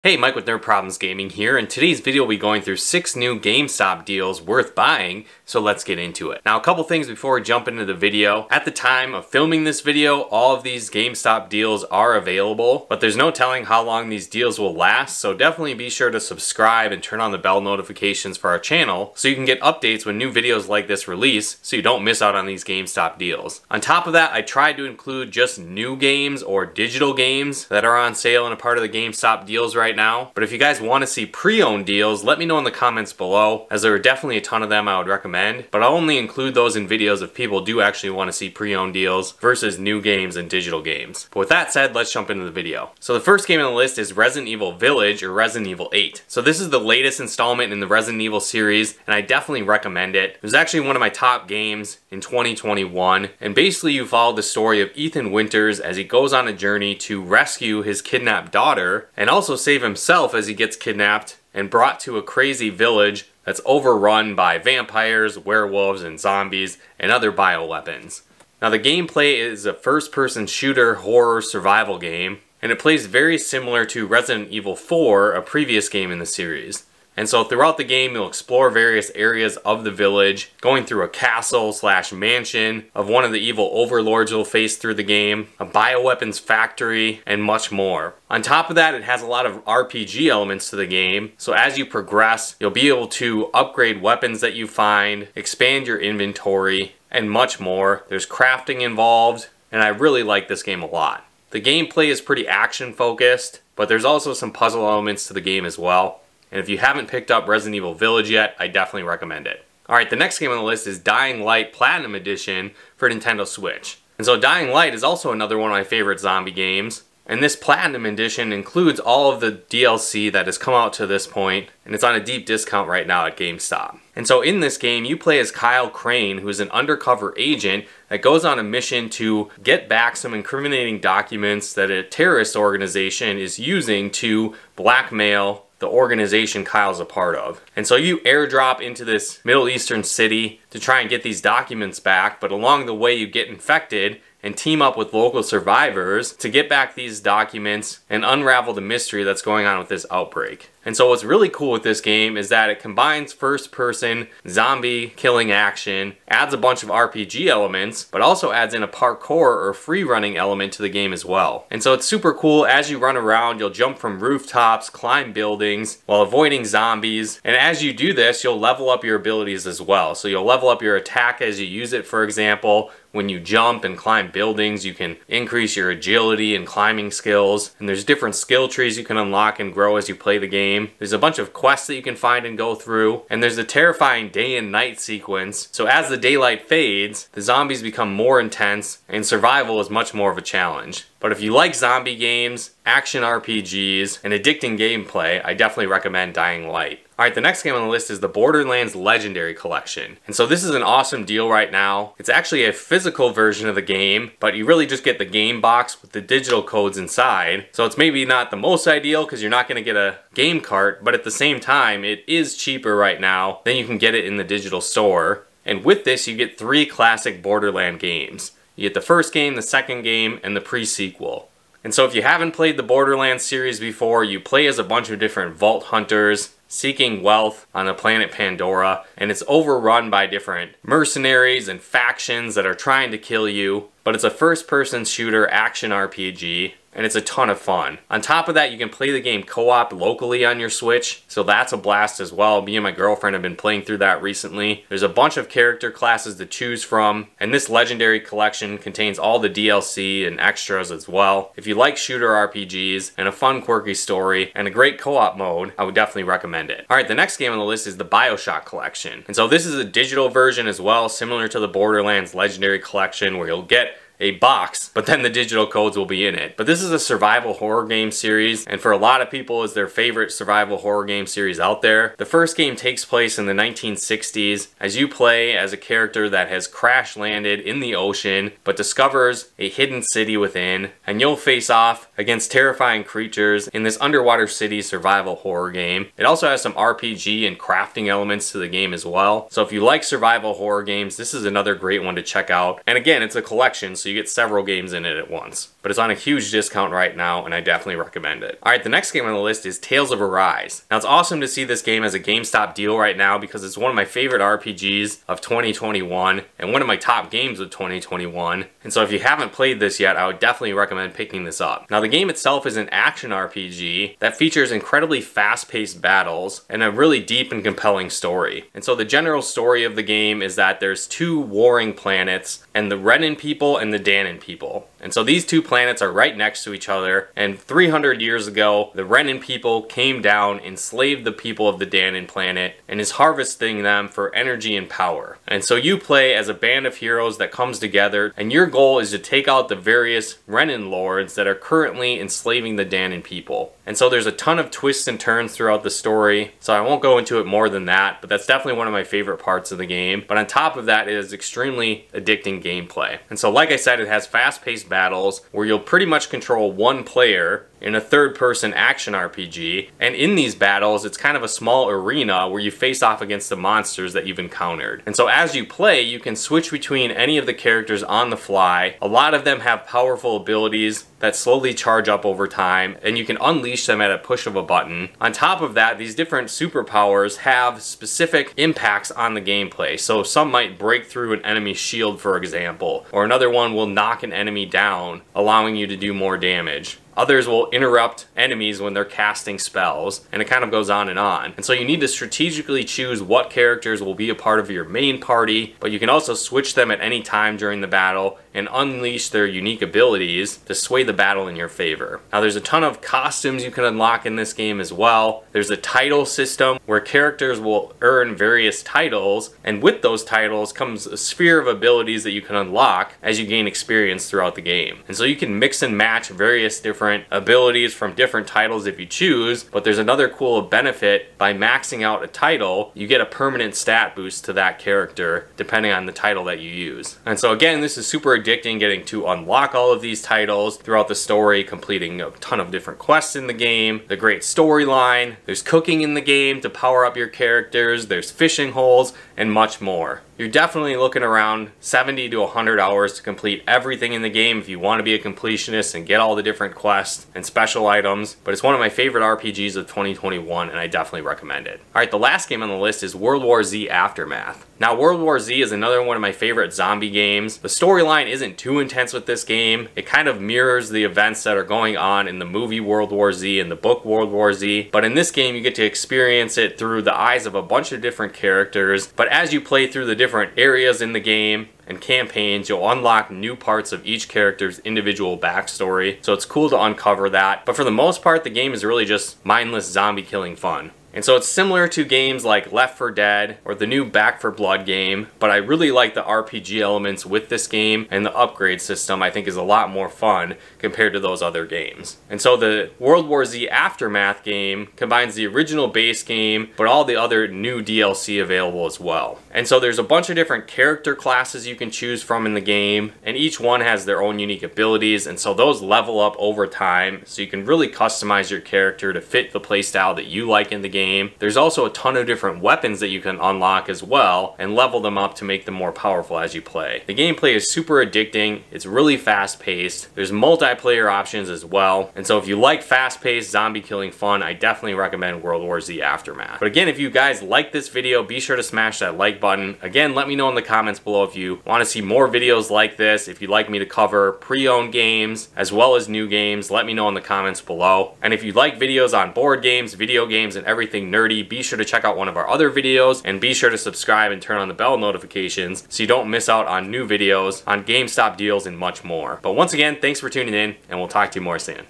Hey, Mike with Nerd Problems Gaming here. In today's video, we'll be going through 6 new GameStop deals worth buying, so let's get into it. Now, a couple things before we jump into the video. At the time of filming this video, all of these GameStop deals are available, but there's no telling how long these deals will last, so definitely be sure to subscribe and turn on the bell notifications for our channel so you can get updates when new videos like this release so you don't miss out on these GameStop deals. On top of that, I tried to include just new games or digital games that are on sale and a part of the GameStop deals right now. But if you guys want to see pre-owned deals, let me know in the comments below, as there are definitely a ton of them I would recommend, but I'll only include those in videos if people do actually want to see pre-owned deals versus new games and digital games. But with that said, let's jump into the video. So the first game on the list is Resident Evil Village, or Resident Evil 8. So this is the latest installment in the Resident Evil series, and I definitely recommend it. It was actually one of my top games in 2021, and basically you follow the story of Ethan Winters as he goes on a journey to rescue his kidnapped daughter and also save himself as he gets kidnapped and brought to a crazy village that's overrun by vampires, werewolves, and zombies and other bioweapons. Now, the gameplay is a first-person shooter horror survival game, and it plays very similar to Resident Evil 4, a previous game in the series. And so throughout the game, you'll explore various areas of the village, going through a castle / mansion of one of the evil overlords you'll face through the game, a bioweapons factory, and much more. On top of that, it has a lot of RPG elements to the game, so as you progress, you'll be able to upgrade weapons that you find, expand your inventory, and much more. There's crafting involved, and I really like this game a lot. The gameplay is pretty action focused, but there's also some puzzle elements to the game as well. And if you haven't picked up Resident Evil Village yet, I definitely recommend it. Alright, the next game on the list is Dying Light Platinum Edition for Nintendo Switch. And so Dying Light is also another one of my favorite zombie games. And this Platinum Edition includes all of the DLC that has come out to this point, and it's on a deep discount right now at GameStop. And so in this game, you play as Kyle Crane, who is an undercover agent that goes on a mission to get back some incriminating documents that a terrorist organization is using to blackmail the organization Kyle's a part of. And so you airdrop into this Middle Eastern city to try and get these documents back, but along the way you get infected and team up with local survivors to get back these documents and unravel the mystery that's going on with this outbreak. And so what's really cool with this game is that it combines first-person zombie killing action, adds a bunch of RPG elements, but also adds in a parkour or free-running element to the game as well. And so it's super cool. As you run around, you'll jump from rooftops, climb buildings, while avoiding zombies. And as you do this, you'll level up your abilities as well. So you'll level up your attack as you use it, for example. When you jump and climb buildings, you can increase your agility and climbing skills. And there's different skill trees you can unlock and grow as you play the game. There's a bunch of quests that you can find and go through. And there's a terrifying day and night sequence. So as the daylight fades, the zombies become more intense and survival is much more of a challenge. But if you like zombie games, action RPGs, and addicting gameplay, I definitely recommend Dying Light. Alright, the next game on the list is the Borderlands Legendary Collection. And so this is an awesome deal right now. It's actually a physical version of the game, but you really just get the game box with the digital codes inside. So it's maybe not the most ideal because you're not going to get a game cart, but at the same time, it is cheaper right now than you can get it in the digital store. And with this, you get 3 classic Borderlands games. You get the first game, the second game, and the pre-sequel. And so if you haven't played the Borderlands series before, you play as a bunch of different vault hunters seeking wealth on the planet Pandora, and it's overrun by different mercenaries and factions that are trying to kill you. But it's a first-person shooter action RPG, and it's a ton of fun. On top of that, you can play the game co-op locally on your Switch, so that's a blast as well. Me and my girlfriend have been playing through that recently. There's a bunch of character classes to choose from, and this Legendary Collection contains all the DLC and extras as well. If you like shooter RPGs and a fun, quirky story and a great co-op mode, I would definitely recommend it. Alright, the next game on the list is the Bioshock Collection. And so this is a digital version as well, similar to the Borderlands Legendary Collection, where you'll get a box, but then the digital codes will be in it. But this is a survival horror game series, and for a lot of people is their favorite survival horror game series out there. The first game takes place in the 1960s as you play as a character that has crash landed in the ocean but discovers a hidden city within, and you'll face off against terrifying creatures in this underwater city survival horror game. It also has some RPG and crafting elements to the game as well. So if you like survival horror games, this is another great one to check out. And again, it's a collection, so so you get several games in it at once. But it's on a huge discount right now, and I definitely recommend it. Alright, the next game on the list is Tales of Arise. Now, it's awesome to see this game as a GameStop deal right now because it's one of my favorite RPGs of 2021 and one of my top games of 2021. And so if you haven't played this yet, I would definitely recommend picking this up. Now, the game itself is an action RPG that features incredibly fast-paced battles and a really deep and compelling story. And so the general story of the game is that there's two warring planets, and the Renan people and the Danan people. And so these two planets are right next to each other, and 300 years ago, the Renan people came down, enslaved the people of the Danan planet, and is harvesting them for energy and power. And so you play as a band of heroes that comes together, and your goal is to take out the various Renan lords that are currently enslaving the Danan people. And so there's a ton of twists and turns throughout the story, so I won't go into it more than that, but that's definitely one of my favorite parts of the game. But on top of that, it is extremely addicting gameplay. And so like I said, it has fast-paced battles where you'll pretty much control one player in a third-person action RPG, and in these battles, it's kind of a small arena where you face off against the monsters that you've encountered. And so as you play, you can switch between any of the characters on the fly. A lot of them have powerful abilities that slowly charge up over time, and you can unleash them at a push of a button. On top of that, these different superpowers have specific impacts on the gameplay. So some might break through an enemy's shield, for example, or another one will knock an enemy down, allowing you to do more damage. Others will interrupt enemies when they're casting spells, and it kind of goes on. And so you need to strategically choose what characters will be a part of your main party, but you can also switch them at any time during the battle and unleash their unique abilities to sway the battle in your favor. Now, there's a ton of costumes you can unlock in this game as well. There's a title system where characters will earn various titles, and with those titles comes a sphere of abilities that you can unlock as you gain experience throughout the game. And so you can mix and match various different abilities from different titles if you choose, but there's another cool benefit. By maxing out a title, you get a permanent stat boost to that character depending on the title that you use. And so again, this is super addicting, getting to unlock all of these titles throughout the story, completing a ton of different quests in the game, the great storyline, there's cooking in the game to power up your characters, there's fishing holes, and much more. You're definitely looking around 70 to 100 hours to complete everything in the game if you want to be a completionist and get all the different quests and special items, but it's one of my favorite RPGs of 2021 and I definitely recommend it. Alright, the last game on the list is World War Z Aftermath. Now, World War Z is another one of my favorite zombie games. The storyline isn't too intense with this game. It kind of mirrors the events that are going on in the movie World War Z and the book World War Z, but in this game you get to experience it through the eyes of a bunch of different characters. But as you play through the different areas in the game and campaigns, you'll unlock new parts of each character's individual backstory, so it's cool to uncover that. But for the most part, the game is really just mindless zombie killing fun. And so it's similar to games like Left 4 Dead or the new Back 4 Blood game, but I really like the RPG elements with this game, and the upgrade system I think is a lot more fun compared to those other games. And so the World War Z Aftermath game combines the original base game, but all the other new DLC available as well. And so there's a bunch of different character classes you can choose from in the game, and each one has their own unique abilities, and so those level up over time, so you can really customize your character to fit the playstyle that you like in the game. There's also a ton of different weapons that you can unlock as well and level them up to make them more powerful as you play. The gameplay is super addicting, it's really fast paced, there's multiplayer options as well, and so if you like fast paced zombie killing fun, I definitely recommend World War Z Aftermath. But again, if you guys like this video, be sure to smash that like button. Again, let me know in the comments below if you want to see more videos like this, if you'd like me to cover pre-owned games as well as new games, let me know in the comments below. And if you'd like videos on board games, video games, and everything nerdy, be sure to check out one of our other videos, and be sure to subscribe and turn on the bell notifications so you don't miss out on new videos on GameStop deals and much more. But once again, thanks for tuning in, and we'll talk to you more soon.